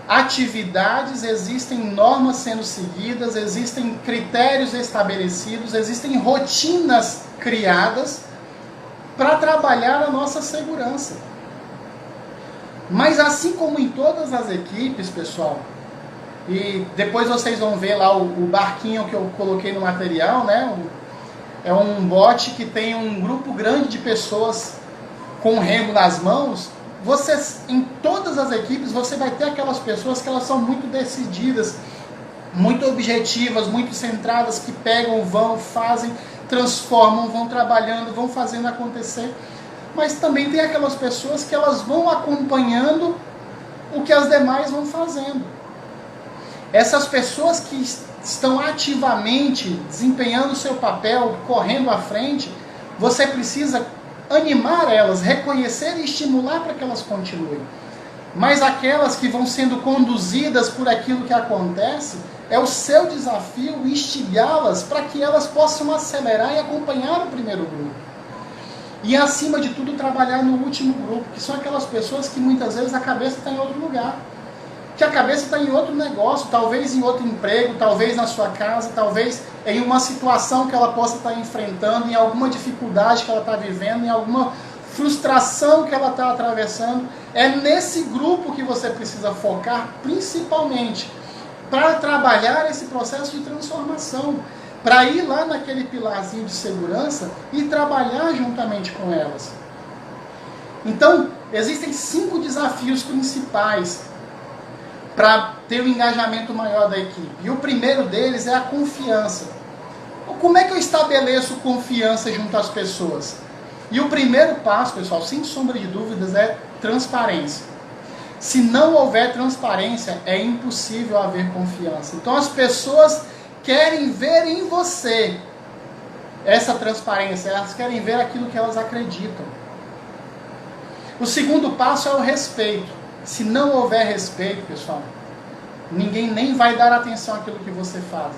atividades, existem normas sendo seguidas, existem critérios estabelecidos, existem rotinas criadas para trabalhar a nossa segurança. Mas assim como em todas as equipes, pessoal, e depois vocês vão ver lá o barquinho que eu coloquei no material, né? É um bote que tem um grupo grande de pessoas com remo nas mãos. Em todas as equipes, você vai ter aquelas pessoas que elas são muito decididas, muito objetivas, muito centradas, que pegam, vão, fazem, transformam, vão trabalhando, vão fazendo acontecer. Mas também tem aquelas pessoas que elas vão acompanhando o que as demais vão fazendo. Essas pessoas que estão ativamente desempenhando o seu papel, correndo à frente, você precisa animar elas, reconhecer e estimular para que elas continuem. Mas aquelas que vão sendo conduzidas por aquilo que acontece, é o seu desafio instigá-las para que elas possam acelerar e acompanhar o primeiro grupo. E acima de tudo trabalhar no último grupo, que são aquelas pessoas que muitas vezes a cabeça está em outro lugar. Que a cabeça está em outro negócio, talvez em outro emprego, talvez na sua casa, talvez em uma situação que ela possa estar enfrentando, em alguma dificuldade que ela está vivendo, em alguma frustração que ela está atravessando. É nesse grupo que você precisa focar principalmente para trabalhar esse processo de transformação, para ir lá naquele pilarzinho de segurança e trabalhar juntamente com elas. Então, existem 5 desafios principais para ter um engajamento maior da equipe. E o primeiro deles é a confiança. Como é que eu estabeleço confiança junto às pessoas? E o primeiro passo, pessoal, sem sombra de dúvidas, é transparência. Se não houver transparência, é impossível haver confiança. Então as pessoas querem ver em você essa transparência, elas querem ver aquilo que elas acreditam. O segundo passo é o respeito. Se não houver respeito, pessoal, ninguém nem vai dar atenção àquilo que você faz,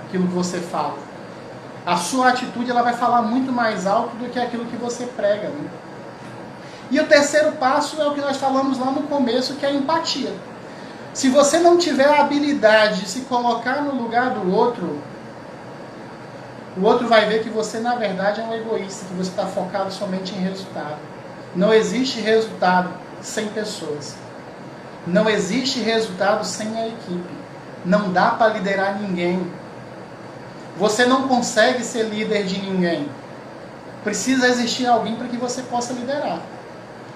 àquilo que você fala. A sua atitude ela vai falar muito mais alto do que aquilo que você prega, né? E o terceiro passo é o que nós falamos lá no começo, que é a empatia. Se você não tiver a habilidade de se colocar no lugar do outro, o outro vai ver que você, na verdade, é um egoísta, que você está focado somente em resultado. Não existe resultado sem pessoas. Não existe resultado sem a equipe. Não dá para liderar ninguém. Você não consegue ser líder de ninguém. Precisa existir alguém para que você possa liderar.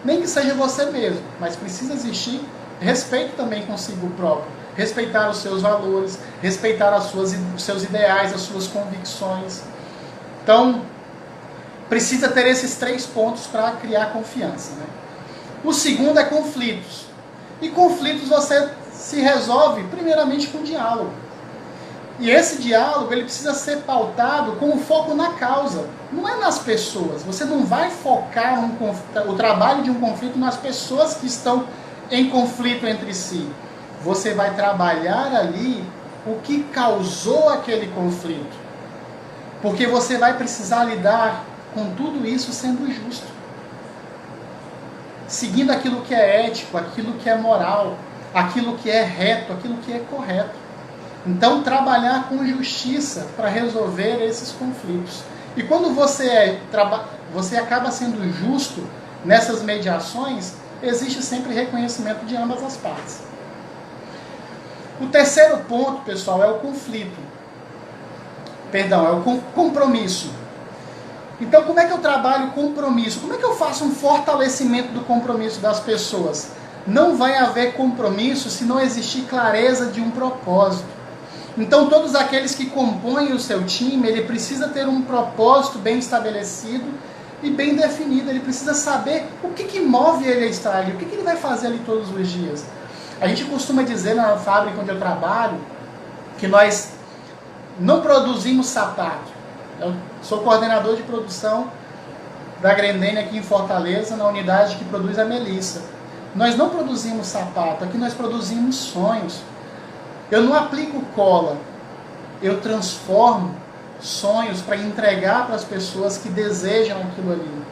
Nem que seja você mesmo, mas precisa existir respeito também consigo próprio. Respeitar os seus valores, respeitar os seus ideais, as suas convicções. Então, precisa ter esses 3 pontos para criar confiança, né? O segundo é conflitos. E conflitos você se resolve primeiramente com diálogo. E esse diálogo ele precisa ser pautado com foco na causa, não é nas pessoas. Você não vai focar o trabalho de um conflito nas pessoas que estão em conflito entre si. Você vai trabalhar ali o que causou aquele conflito. Porque você vai precisar lidar com tudo isso sendo justo. Seguindo aquilo que é ético, aquilo que é moral, aquilo que é reto, aquilo que é correto. Então, trabalhar com justiça para resolver esses conflitos. E quando você acaba sendo justo nessas mediações, existe sempre reconhecimento de ambas as partes. O terceiro ponto, pessoal, é o conflito. Perdão, é o compromisso. Então, como é que eu trabalho o compromisso? Como é que eu faço um fortalecimento do compromisso das pessoas? Não vai haver compromisso se não existir clareza de um propósito. Então, todos aqueles que compõem o seu time, ele precisa ter um propósito bem estabelecido e bem definido. Ele precisa saber o que move ele a estar ali, o que ele vai fazer ali todos os dias. A gente costuma dizer na fábrica onde eu trabalho que nós não produzimos sapato. Eu sou coordenador de produção da Grendene aqui em Fortaleza, na unidade que produz a Melissa. Nós não produzimos sapato, aqui nós produzimos sonhos. Eu não aplico cola, eu transformo sonhos para entregar para as pessoas que desejam aquilo ali.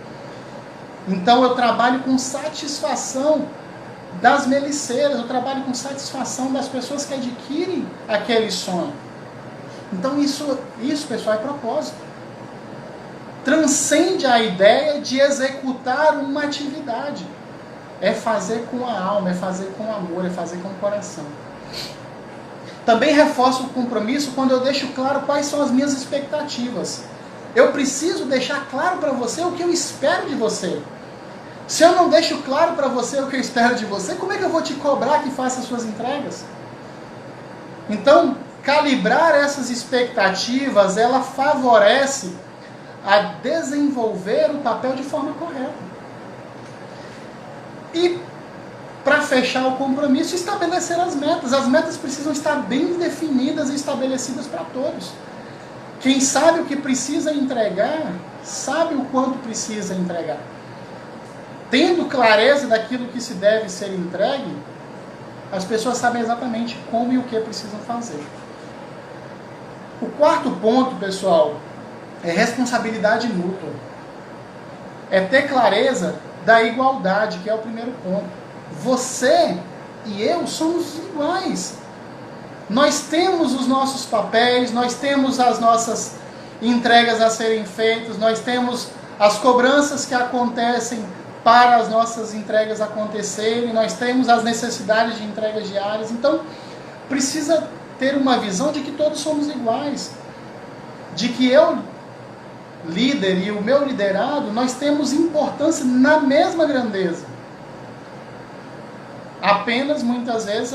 Então eu trabalho com satisfação das meliceiras, eu trabalho com satisfação das pessoas que adquirem aquele sonho. Então isso, pessoal, é propósito. Transcende a ideia de executar uma atividade. É fazer com a alma, é fazer com amor, é fazer com o coração. Também reforço o compromisso quando eu deixo claro quais são as minhas expectativas. Eu preciso deixar claro para você o que eu espero de você. Se eu não deixo claro para você o que eu espero de você, como é que eu vou te cobrar que faça as suas entregas? Então, calibrar essas expectativas, ela favorece a desenvolver o papel de forma correta. E, para fechar o compromisso, estabelecer as metas. As metas precisam estar bem definidas e estabelecidas para todos. Quem sabe o que precisa entregar, sabe o quanto precisa entregar. Tendo clareza daquilo que se deve ser entregue, as pessoas sabem exatamente como e o que precisam fazer. O quarto ponto, pessoal, é responsabilidade mútua. É ter clareza da igualdade, que é o primeiro ponto. Você e eu somos iguais. Nós temos os nossos papéis, nós temos as nossas entregas a serem feitas, nós temos as cobranças que acontecem para as nossas entregas acontecerem, nós temos as necessidades de entregas diárias. Então, precisa ter uma visão de que todos somos iguais. De que eu, líder, e o meu liderado, nós temos importância na mesma grandeza. Apenas, muitas vezes,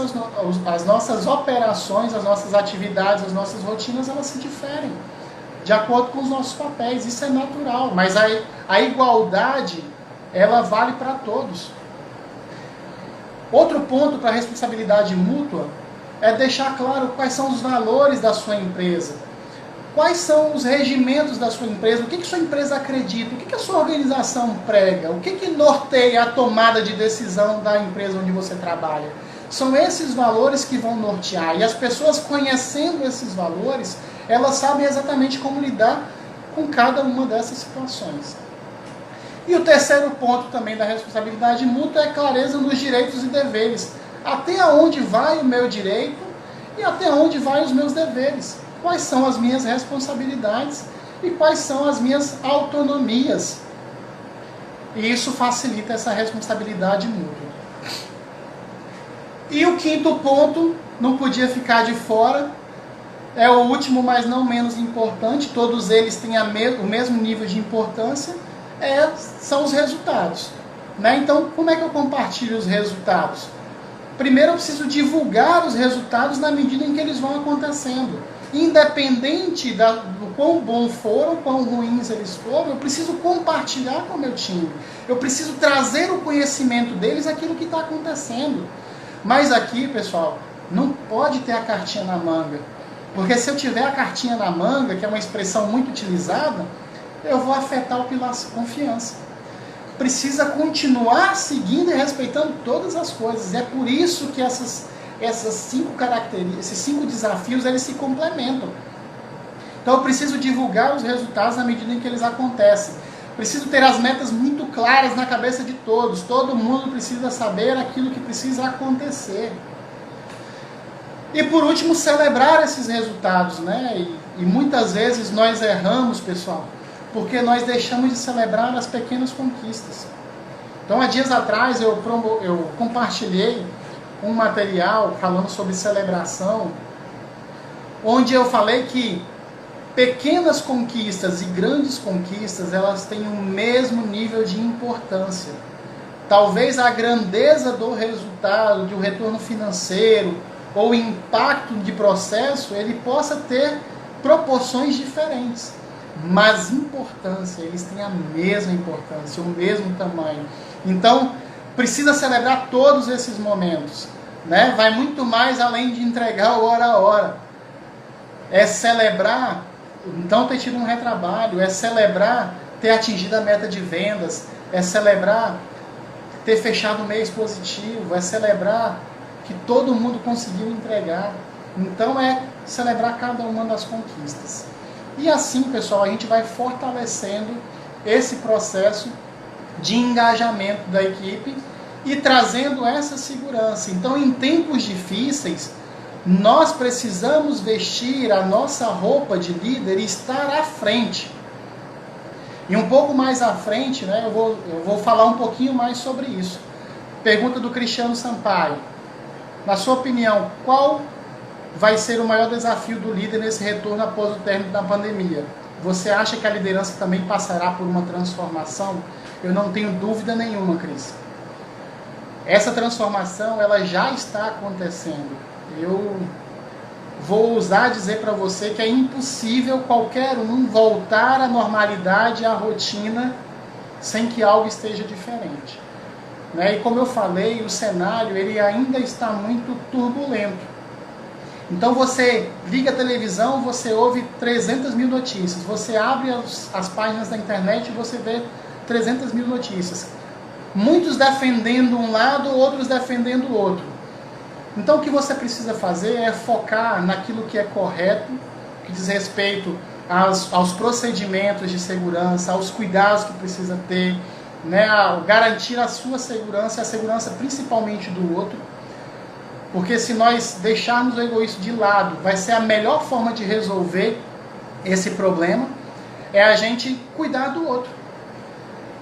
as nossas operações, as nossas atividades, as nossas rotinas, elas se diferem de acordo com os nossos papéis. Isso é natural, mas a igualdade, ela vale para todos. Outro ponto para a responsabilidade mútua é deixar claro quais são os valores da sua empresa. Quais são os regimentos da sua empresa? O que sua empresa acredita? O que a sua organização prega? O que norteia a tomada de decisão da empresa onde você trabalha? São esses valores que vão nortear. E as pessoas conhecendo esses valores, elas sabem exatamente como lidar com cada uma dessas situações. E o terceiro ponto também da responsabilidade mútua é clareza nos direitos e deveres. Até onde vai o meu direito e até onde vai os meus deveres. Quais são as minhas responsabilidades e quais são as minhas autonomias. E isso facilita essa responsabilidade mútua. E o quinto ponto, não podia ficar de fora, é o último, mas não menos importante, todos eles têm o mesmo nível de importância, são os resultados. Né? Então, como é que eu compartilho os resultados? Primeiro, eu preciso divulgar os resultados na medida em que eles vão acontecendo. Independente do quão bom foram, quão ruins eles foram, eu preciso compartilhar com o meu time. Eu preciso trazer o conhecimento deles aquilo que está acontecendo. Mas aqui, pessoal, não pode ter a cartinha na manga. Porque se eu tiver a cartinha na manga, que é uma expressão muito utilizada, eu vou afetar o pilar confiança. Precisa continuar seguindo e respeitando todas as coisas. É por isso que essas 5 características, esses 5 desafios, eles se complementam. Então eu preciso divulgar os resultados na medida em que eles acontecem. Preciso ter as metas muito claras na cabeça de todos. Todo mundo precisa saber aquilo que precisa acontecer. E por último, celebrar esses resultados, né? E muitas vezes nós erramos, pessoal, porque nós deixamos de celebrar as pequenas conquistas. Então, há dias atrás eu compartilhei um material falando sobre celebração, onde eu falei que pequenas conquistas e grandes conquistas, elas têm o mesmo nível de importância. Talvez a grandeza do resultado, de um retorno financeiro, ou o impacto de processo, ele possa ter proporções diferentes. Mas importância, eles têm a mesma importância, o mesmo tamanho. Então, precisa celebrar todos esses momentos, né? Vai muito mais além de entregar o hora a hora. É celebrar, então, ter tido um retrabalho, é celebrar ter atingido a meta de vendas, é celebrar ter fechado o mês positivo, é celebrar que todo mundo conseguiu entregar. Então é celebrar cada uma das conquistas. E assim, pessoal, a gente vai fortalecendo esse processo de engajamento da equipe e trazendo essa segurança. Então, em tempos difíceis, nós precisamos vestir a nossa roupa de líder e estar à frente. E um pouco mais à frente, né, eu vou falar um pouquinho mais sobre isso. Pergunta do Cristiano Sampaio. Na sua opinião, qual vai ser o maior desafio do líder nesse retorno após o término da pandemia? Você acha que a liderança também passará por uma transformação? Eu não tenho dúvida nenhuma, Cris. Essa transformação, ela já está acontecendo. Eu vou ousar dizer para você que é impossível qualquer um voltar à normalidade, à rotina, sem que algo esteja diferente. E como eu falei, o cenário ele ainda está muito turbulento. Então você liga a televisão, você ouve 300 mil notícias. Você abre as páginas da internet e você vê 300 mil notícias. Muitos defendendo um lado, outros defendendo o outro. Então o que você precisa fazer é focar naquilo que é correto, que diz respeito aos procedimentos de segurança, aos cuidados que precisa ter, né, a garantir a sua segurança e a segurança principalmente do outro, porque se nós deixarmos o egoísmo de lado, vai ser a melhor forma de resolver esse problema, é a gente cuidar do outro.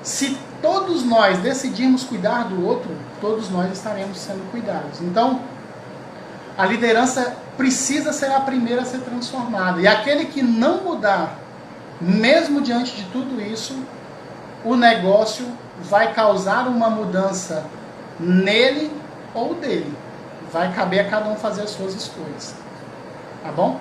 Se todos nós decidirmos cuidar do outro, todos nós estaremos sendo cuidados. Então, a liderança precisa ser a primeira a ser transformada, e aquele que não mudar, mesmo diante de tudo isso, o negócio vai causar uma mudança nele ou dele. Vai caber a cada um fazer as suas escolhas. Tá bom?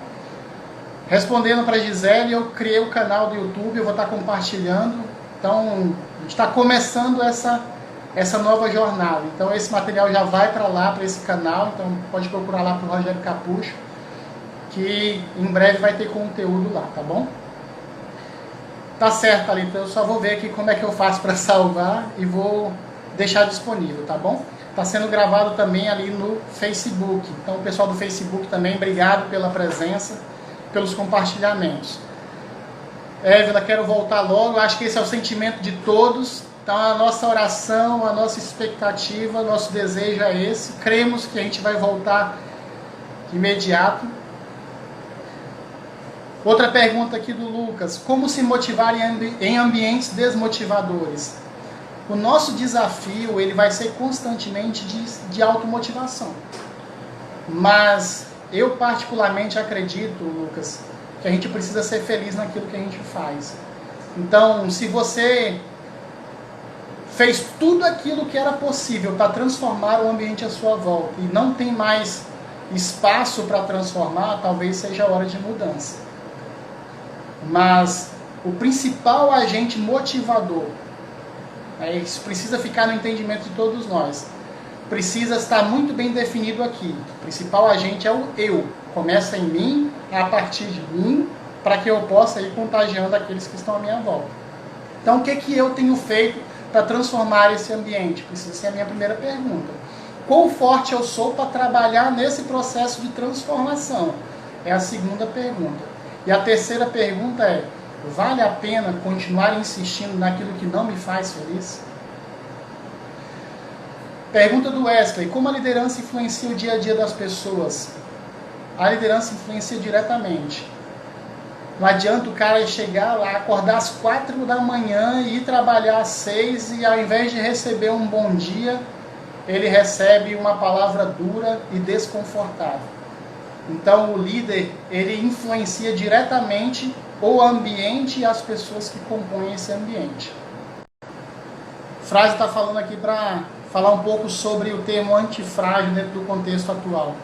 Respondendo para a Gisele, eu criei o canal do YouTube, eu vou estar compartilhando. Então, a gente está começando essa nova jornada. Então, esse material já vai para lá, para esse canal. Então, pode procurar lá para o Rogério Capucho, que em breve vai ter conteúdo lá, tá bom? Tá certo, Thalita, eu só vou ver aqui como é que eu faço para salvar e vou deixar disponível, tá bom? Tá sendo gravado também ali no Facebook. Então, o pessoal do Facebook também, obrigado pela presença, pelos compartilhamentos. Évila, quero voltar logo, acho que esse é o sentimento de todos. Então, a nossa oração, a nossa expectativa, o nosso desejo é esse. Cremos que a gente vai voltar de imediato. Outra pergunta aqui do Lucas. Como se motivar em ambientes desmotivadores? O nosso desafio ele vai ser constantemente de automotivação. Mas eu particularmente acredito, Lucas, que a gente precisa ser feliz naquilo que a gente faz. Então, se você fez tudo aquilo que era possível para transformar o ambiente à sua volta e não tem mais espaço para transformar, talvez seja a hora de mudança. Mas o principal agente motivador, isso precisa ficar no entendimento de todos nós, precisa estar muito bem definido aqui. O principal agente é o eu. Começa em mim, a partir de mim, para que eu possa ir contagiando aqueles que estão à minha volta. Então, o que eu tenho feito para transformar esse ambiente? Precisa ser a minha primeira pergunta. Quão forte eu sou para trabalhar nesse processo de transformação? É a segunda pergunta. E a terceira pergunta é, vale a pena continuar insistindo naquilo que não me faz feliz? Pergunta do Wesley, como a liderança influencia o dia a dia das pessoas? a liderança influencia diretamente. Não adianta o cara chegar lá, acordar às 4 da manhã e ir trabalhar às 6 e ao invés de receber um bom dia, ele recebe uma palavra dura e desconfortável. Então o líder, ele influencia diretamente o ambiente e as pessoas que compõem esse ambiente. A frase está falando aqui para falar um pouco sobre o termo antifrágil dentro do contexto atual.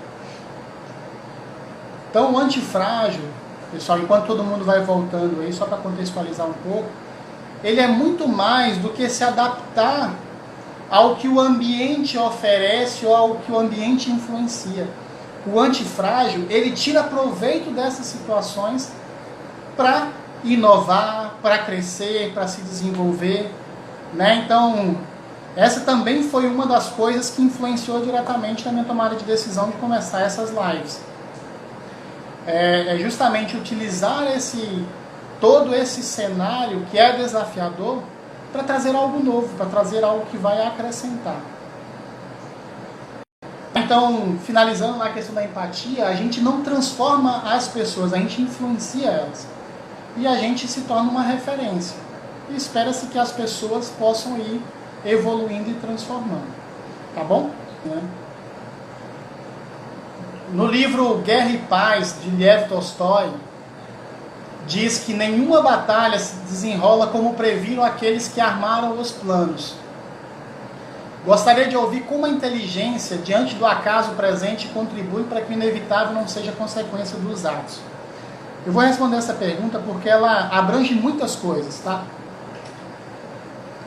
Então o antifrágil, pessoal, enquanto todo mundo vai voltando aí, só para contextualizar um pouco, ele é muito mais do que se adaptar ao que o ambiente oferece ou ao que o ambiente influencia. O antifrágil, ele tira proveito dessas situações para inovar, para crescer, para se desenvolver, né? Então, essa também foi uma das coisas que influenciou diretamente na minha tomada de decisão de começar essas lives. É justamente utilizar todo esse cenário que é desafiador para trazer algo novo, para trazer algo que vai acrescentar. Então, finalizando na questão da empatia, a gente não transforma as pessoas, a gente influencia elas. E a gente se torna uma referência. E espera-se que as pessoas possam ir evoluindo e transformando. Tá bom? No livro Guerra e Paz, de Lev Tolstói, diz que nenhuma batalha se desenrola como previram aqueles que armaram os planos. Gostaria de ouvir como a inteligência, diante do acaso presente, contribui para que o inevitável não seja consequência dos atos. Eu vou responder essa pergunta porque ela abrange muitas coisas, tá?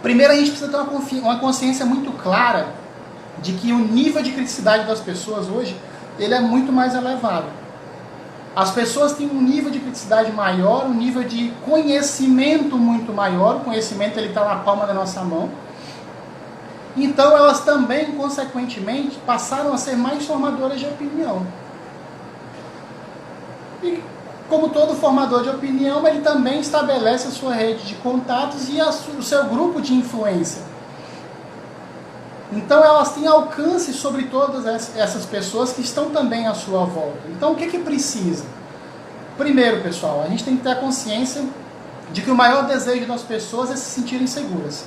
Primeiro, a gente precisa ter uma consciência muito clara de que o nível de criticidade das pessoas hoje, ele é muito mais elevado. As pessoas têm um nível de criticidade maior, um nível de conhecimento muito maior. O conhecimento está na palma da nossa mão. Então elas também, consequentemente, passaram a ser mais formadoras de opinião. E como todo formador de opinião, ele também estabelece a sua rede de contatos e o seu grupo de influência. Então elas têm alcance sobre todas essas pessoas que estão também à sua volta. Então o que precisa? Primeiro, pessoal, a gente tem que ter a consciência de que o maior desejo das pessoas é se sentirem seguras.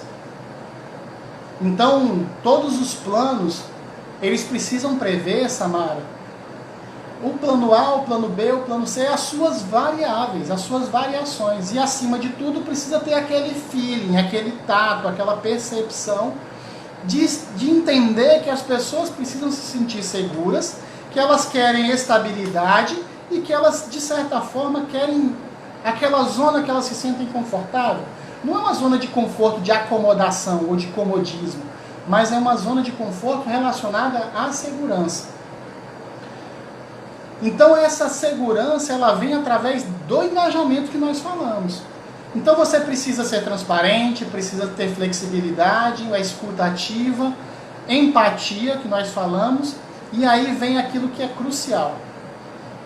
Então, todos os planos, eles precisam prever, Samara, o plano A, o plano B, o plano C, as suas variáveis, as suas variações. E, acima de tudo, precisa ter aquele feeling, aquele tato, aquela percepção de entender que as pessoas precisam se sentir seguras, que elas querem estabilidade e que elas, de certa forma, querem aquela zona que elas se sentem confortáveis. Não é uma zona de conforto de acomodação ou de comodismo, mas é uma zona de conforto relacionada à segurança. Então essa segurança, ela vem através do engajamento que nós falamos. Então você precisa ser transparente, precisa ter flexibilidade, a escuta ativa, empatia, que nós falamos, e aí vem aquilo que é crucial,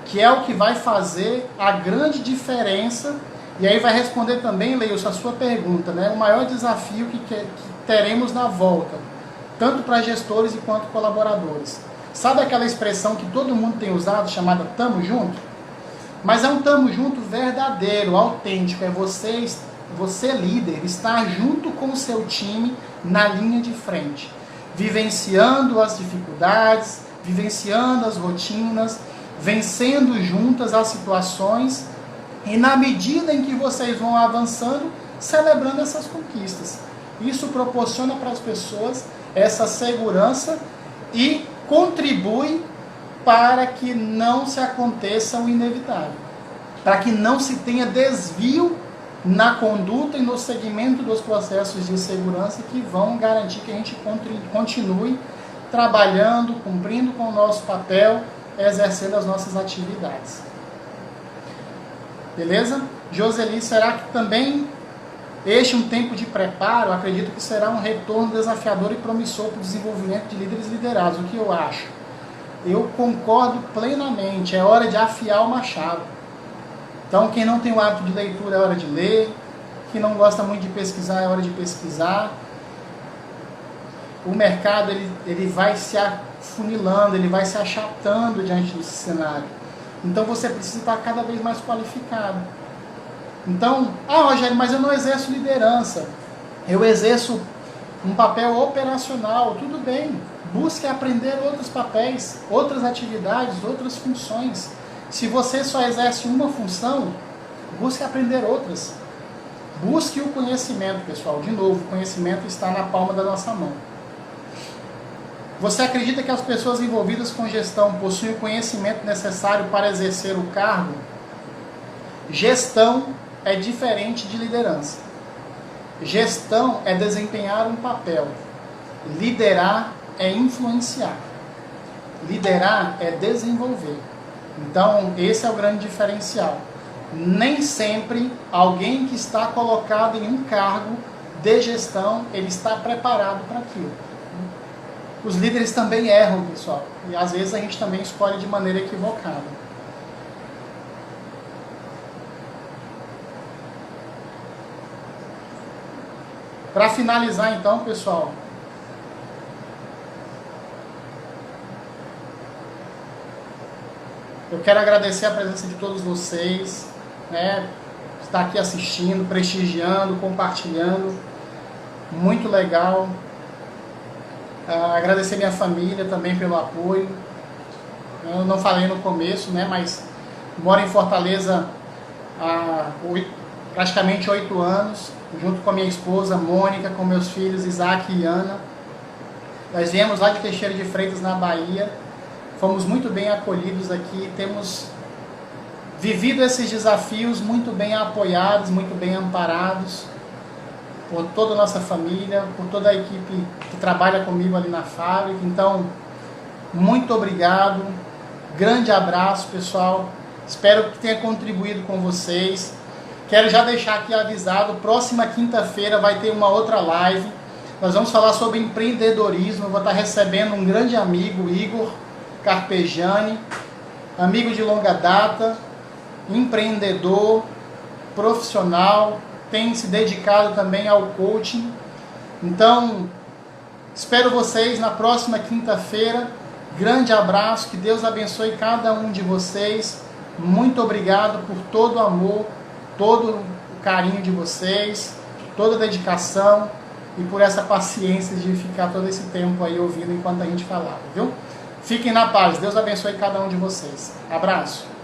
que é o que vai fazer a grande diferença. E aí vai responder também, Leilson, a sua pergunta, né? O maior desafio que teremos na volta, tanto para gestores quanto colaboradores. Sabe aquela expressão que todo mundo tem usado, chamada tamo junto? Mas é um tamo junto verdadeiro, autêntico. É você líder, estar junto com o seu time na linha de frente, vivenciando as dificuldades, vivenciando as rotinas, vencendo juntas as situações. E na medida em que vocês vão avançando, celebrando essas conquistas. Isso proporciona para as pessoas essa segurança e contribui para que não se aconteça o inevitável. Para que não se tenha desvio na conduta e no segmento dos processos de segurança que vão garantir que a gente continue trabalhando, cumprindo com o nosso papel, exercendo as nossas atividades. Beleza? Joseli, será que também este um tempo de preparo? Acredito que será um retorno desafiador e promissor para o desenvolvimento de líderes liderados. O que eu acho? Eu concordo plenamente. É hora de afiar o machado. Então, quem não tem o hábito de leitura é hora de ler. Quem não gosta muito de pesquisar é hora de pesquisar. O mercado ele vai se afunilando, ele vai se achatando diante desse cenário. Então você precisa estar cada vez mais qualificado. Então, Rogério, mas eu não exerço liderança. Eu exerço um papel operacional. Tudo bem. Busque aprender outros papéis, outras atividades, outras funções. Se você só exerce uma função, busque aprender outras. Busque o conhecimento, pessoal. De novo, o conhecimento está na palma da nossa mão. Você acredita que as pessoas envolvidas com gestão possuem o conhecimento necessário para exercer o cargo? Gestão é diferente de liderança. Gestão é desempenhar um papel. Liderar é influenciar. Liderar é desenvolver. Então, esse é o grande diferencial. Nem sempre alguém que está colocado em um cargo de gestão, ele está preparado para aquilo. Os líderes também erram, pessoal. E às vezes a gente também escolhe de maneira equivocada. Para finalizar então, pessoal, eu quero agradecer a presença de todos vocês, né? Estar aqui assistindo, prestigiando, compartilhando. Muito legal. Agradecer minha família também pelo apoio. Eu não falei no começo, né? Mas moro em Fortaleza há praticamente 8 anos, junto com a minha esposa Mônica, com meus filhos Isaac e Ana. Nós viemos lá de Teixeira de Freitas, na Bahia. Fomos muito bem acolhidos aqui, temos vivido esses desafios muito bem apoiados, muito bem amparados por toda a nossa família, por toda a equipe que trabalha comigo ali na fábrica. Então, muito obrigado, grande abraço, pessoal. Espero que tenha contribuído com vocês. Quero já deixar aqui avisado, próxima quinta-feira vai ter uma outra live. Nós vamos falar sobre empreendedorismo. Eu vou estar recebendo um grande amigo, Igor Carpegiani, amigo de longa data, empreendedor, profissional, tem se dedicado também ao coaching. Então, espero vocês na próxima quinta-feira. Grande abraço, que Deus abençoe cada um de vocês. Muito obrigado por todo o amor, todo o carinho de vocês, toda a dedicação e por essa paciência de ficar todo esse tempo aí ouvindo enquanto a gente falava, viu? Fiquem na paz. Deus abençoe cada um de vocês. Abraço.